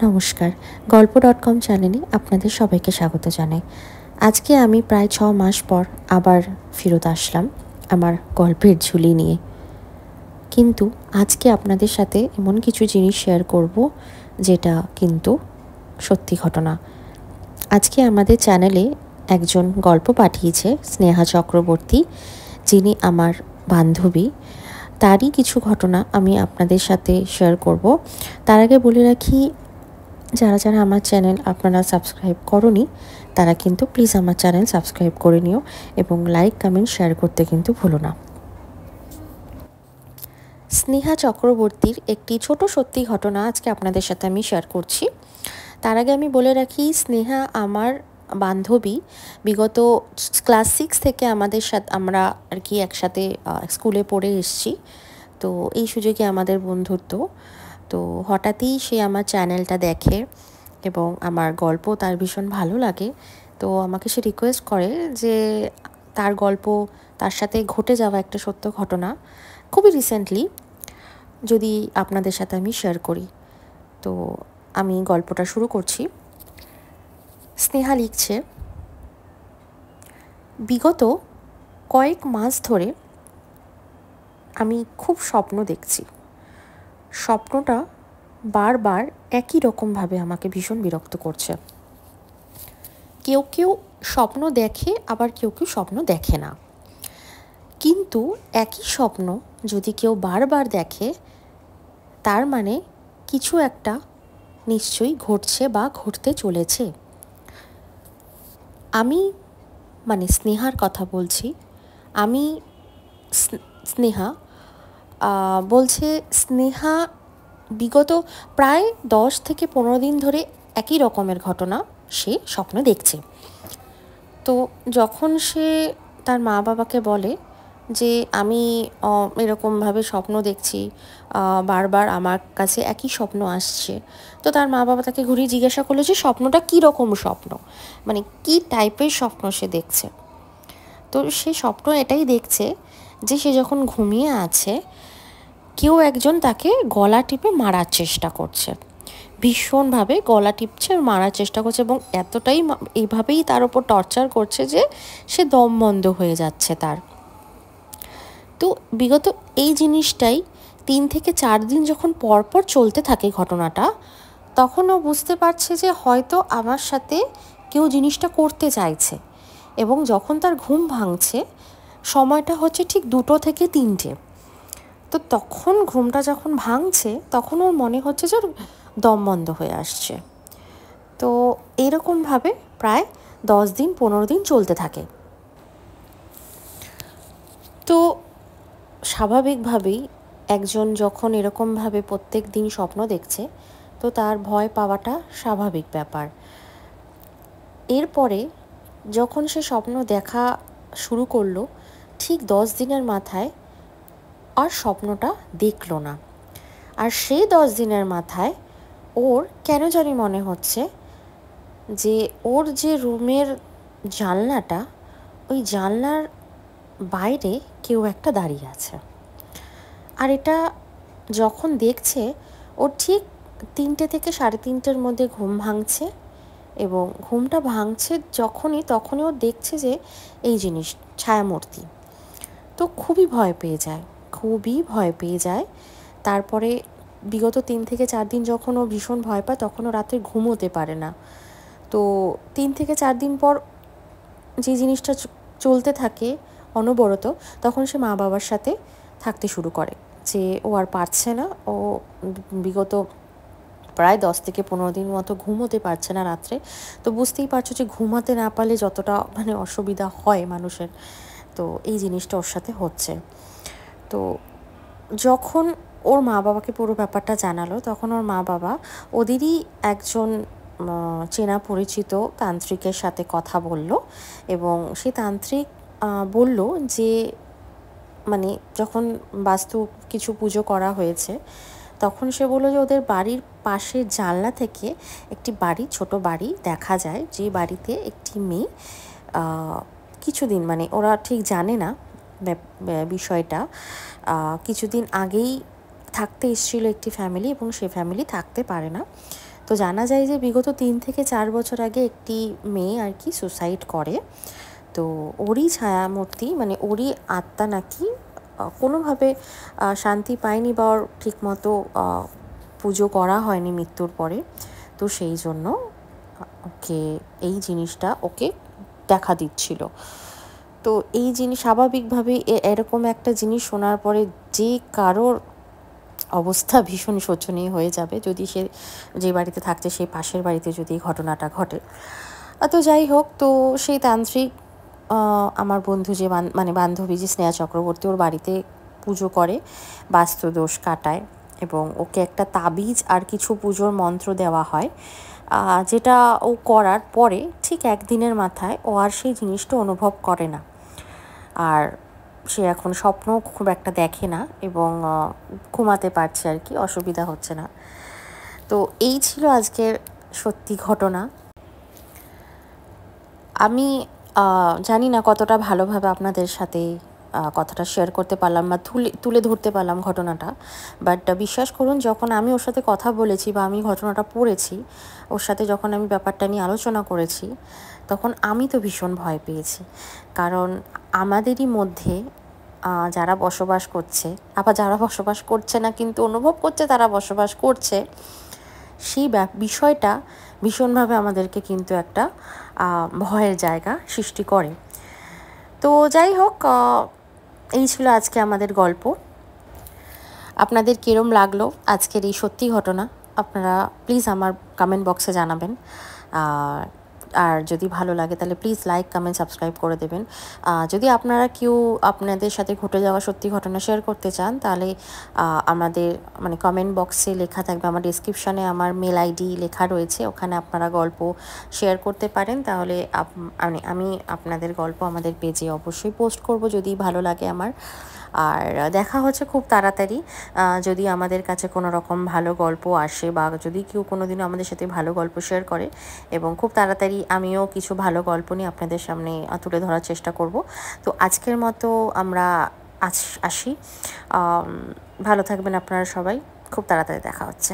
নমস্কার, গল্প.com চ্যানেলে আপনাদের সবাইকে স্বাগত জানাই। আজকে আমি প্রায় 6 মাস পর আবার ফেরত আসলাম আমার গল্পের ঝুলি নিয়ে। কিন্তু আজকে আপনাদের সাথে এমন কিছু জিনিস শেয়ার করব যেটা কিন্তু সত্যি ঘটনা। আজকে আমাদের চ্যানেলে একজন গল্প পাঠিয়েছে স্নেহা চক্রবর্তী, যিনি আমার বান্ধবী। তারই কিছু ঘটনা আমি আপনাদের সাথে শেয়ার করব। তার আগে বলে রাখি, যারা যারা আমার চ্যানেল আপনারা সাবস্ক্রাইব করোনি তারা কিন্তু প্লিজ আমার চ্যানেল সাবস্ক্রাইব করে নিও এবং লাইক কমেন্ট শেয়ার করতে কিন্তু ভুলো না। স্নেহা চক্রবর্তীর একটি ছোট সত্যি ঘটনা আজকে আপনাদের সাথে আমি শেয়ার করছি। তার আগে আমি বলে রাখি, স্নেহা আমার বান্ধবী। বিগত ক্লাস 6 থেকে আমরা আর কি একসাথে স্কুলে পড়ে এসেছি। তো এই সুযোগে আমাদের বন্ধুত্ব। তো হঠাৎই সে আমার চ্যানেলটা দেখে এবং আমার গল্প তার ভীষণ ভালো লাগে। তো আমাকে সে রিকোয়েস্ট করে যে তার গল্প, তার সাথে ঘটে যাওয়া একটা সত্য ঘটনা খুবই রিসেন্টলি যদি আপনাদের সাথে আমি শেয়ার করি। তো আমি গল্পটা শুরু করছি। স্নেহা লিখছে, বিগত কয়েক মাস ধরে আমি খুব স্বপ্ন দেখছি। স্বপ্নটা বারবার একই রকমভাবে আমাকে ভীষণ বিরক্ত করছে। কেউ কেউ স্বপ্ন দেখে, আবার কেউ কেউ স্বপ্ন দেখে না। কিন্তু একই স্বপ্ন যদি কেউ বারবার দেখে, তার মানে কিছু একটা নিশ্চয়ই ঘটছে বা ঘটতে চলেছে। আমি স্নেহার কথা বলছি। আমি স্নেহা বলছে, স্নেহা বিগত প্রায় 10 থেকে 15 দিন ধরে একই রকমের ঘটনা সে স্বপ্ন দেখছে। তো যখন সে তার মা বাবাকে বলে যে আমি এরকমভাবে স্বপ্ন দেখছি, বারবার আমার কাছে একই স্বপ্ন আসছে, তো তার মা বাবা তাকে ঘুরিয়ে জিজ্ঞাসা করলো যে স্বপ্নটা কী রকম স্বপ্ন, কী টাইপের স্বপ্ন সে দেখছে। তো সে স্বপ্ন এটাই দেখছে যে সে যখন ঘুমিয়ে আছে, কেউ একজন তাকে গলা টিপে মারার চেষ্টা করছে, ভীষণভাবে গলা টিপছে, মারার চেষ্টা করছে এবং এতটাই এইভাবেই তার ওপর টর্চার করছে যে সে দম বন্ধ হয়ে যাচ্ছে তার। তো বিগত এই জিনিসটাই 3 থেকে 4 দিন যখন পরপর চলতে থাকে ঘটনাটা, তখন ও বুঝতে পারছে যে হয়তো আমার সাথে কেউ জিনিসটা করতে চাইছে। এবং যখন তার ঘুম ভাঙছে, সময়টা হচ্ছে ঠিক 2 থেকে 3টে। তো তখন ঘুমটা যখন ভাঙছে, তখন ওর মনে হচ্ছে যে ওর দম বন্ধ হয়ে আসছে। তো এরকমভাবে প্রায় 10 দিন 15 দিন চলতে থাকে। তো স্বাভাবিকভাবেই একজন যখন এরকমভাবে প্রত্যেক দিন স্বপ্ন দেখছে, তো তার ভয় পাওয়াটা স্বাভাবিক ব্যাপার। এরপরে যখন সে স্বপ্ন দেখা শুরু করলো, ঠিক 10 দিনের মাথায় আর স্বপ্নটা দেখলো না। আর সেই 10 দিনের মাথায় ওর কেন জানি মনে হচ্ছে যে ওর যে রুমের জানলাটা, ওই জানলার বাইরে কেউ একটা দাঁড়িয়ে আছে। আর এটা যখন দেখছে, ওর ঠিক 3টে থেকে 3:30-এর মধ্যে ঘুম ভাঙছে এবং ঘুমটা ভাঙছে তখনই ও দেখছে যে এই জিনিস ছায়ামূর্তি। তো খুবই ভয় পেয়ে যায়। তারপরে বিগত 3 থেকে 4 দিন যখন ও ভীষণ ভয় পায়, তখন ও রাতে ঘুমোতে পারে না। তো 3 থেকে 4 দিন পর যে জিনিসটা চলতে থাকে অনবরত, তখন সে মা বাবার সাথে থাকতে শুরু করে যে ও আর পারছে না। ও বিগত প্রায় 10 থেকে 15 দিন মতো ঘুমোতে পারছে না রাত্রে। তো বুঝতেই পারছো যে ঘুমাতে না পারলে যতটা অসুবিধা হয় মানুষের, তো এই জিনিসটা ওর সাথে হচ্ছে। তো যখন ওর মা বাবাকে পুরো ব্যাপারটা জানালো, তখন ওর মা বাবা ওদেরই একজন চেনা পরিচিত তান্ত্রিকের সাথে কথা বলল এবং সেই তান্ত্রিক বলল যে যখন বাস্তু কিছু পুজো করা হয়েছে, তখন সে বলল যে ওদের বাড়ির পাশে জানলা থেকে একটি ছোট বাড়ি দেখা যায়, যে বাড়িতে একটি মেয়ে কিছুদিন ওরা ঠিক জানে না বিষয়টা, কিছুদিন আগেই থাকতে এসেছিল একটি ফ্যামিলি এবং সে ফ্যামিলি থাকতে পারে না। তো জানা যায় যে বিগত 3 থেকে 4 বছর আগে একটি মেয়ে আর কি সুসাইড করে। তো ওরই ছায়ামূর্তি, মানে ওরই আত্মা নাকি কোনোভাবে শান্তি পায়নি বা ওর ঠিকমতো পুজো করা হয়নি মৃত্যুর পরে। তো সেই জন্য ওকে এই জিনিসটা ওকে দেখা দিচ্ছিল। তো এই জিনিস স্বাভাবিকভাবেই এরকম একটা জিনিস শোনার পরে যে কারোর অবস্থা ভীষণ শোচনীয় হয়ে যাবে, যদি সে যে বাড়িতে থাকছে সেই পাশের বাড়িতে যদি এই ঘটনাটা ঘটে। তো যাই হোক, তো সেই তান্ত্রিক আমার বন্ধু যে মানে বান্ধবী যে স্নেহা চক্রবর্তী, ওর বাড়িতে পুজো করে, বাস্তু দোষ কাটায় এবং ওকে একটা তাবিজ আর কিছু পুজোর মন্ত্র দেওয়া হয়, যেটা ও করার পরে ঠিক একদিনের মাথায় ও আর সেই জিনিসটা অনুভব করে না। আর সে এখন স্বপ্ন খুব একটা দেখে না এবং ঘুমাতে পারছে আর কি, অসুবিধা হচ্ছে না। তো এই ছিল আজকের সত্যি ঘটনা। আমি জানি না কতটা ভালোভাবে আপনাদের সাথে কথাটা শেয়ার করতে পারলাম বা তুলে ধরতে পারলাম ঘটনাটা, বাট বিশ্বাস করুন, যখন আমি ওর সাথে কথা বলেছি বা আমি ঘটনাটা পড়েছি, ওর সাথে যখন আমি ব্যাপারটা নিয়ে আলোচনা করেছি, তখন আমি তো ভীষণ ভয় পেয়েছি। কারণ আমাদেরই মধ্যে যারা বসবাস করছে, আবার যারা বসবাস করছে না কিন্তু অনুভব করছে তারা বসবাস করছে, সেই বিষয়টা ভীষণভাবে আমাদেরকে কিন্তু একটা ভয়ের জায়গা সৃষ্টি করে। তো যাই হোক, এই ছিল আজকে আমাদের গল্প। আপনাদের কীরম লাগলো আজকের এই সত্যি ঘটনা, আপনারা প্লিজ আমার কমেন্ট বক্সে জানাবেন। আর যদি ভালো লাগে তাহলে প্লিজ লাইক, কমেন্ট, সাবস্ক্রাইব করে দেবেন। যদি আপনারা কেউ আপনাদের সাথে ঘটে যাওয়া সত্যি ঘটনা শেয়ার করতে চান, তাহলে আমাদের মানে কমেন্ট বক্সে লেখা থাকবে, আমার ডিসক্রিপশানে আমার মেল আইডি লেখা রয়েছে, ওখানে আপনারা গল্প শেয়ার করতে পারেন। তাহলে আমি আপনাদের গল্প আমাদের পেজে অবশ্যই পোস্ট করব যদি ভালো লাগে আমার। আর দেখা হচ্ছে খুব তাড়াতাড়ি, যদি আমাদের কাছে কোনো রকম ভালো গল্প আসে বা যদি কেউ কোনো দিনও আমাদের সাথে ভালো গল্প শেয়ার করে, এবং খুব তাড়াতাড়ি আমিও কিছু ভালো গল্প নিয়ে আপনাদের সামনে তুলে ধরার চেষ্টা করব। তো আজকের মতো আমরা আসি। ভালো থাকবেন আপনারা সবাই, খুব তাড়াতাড়ি দেখা হচ্ছে।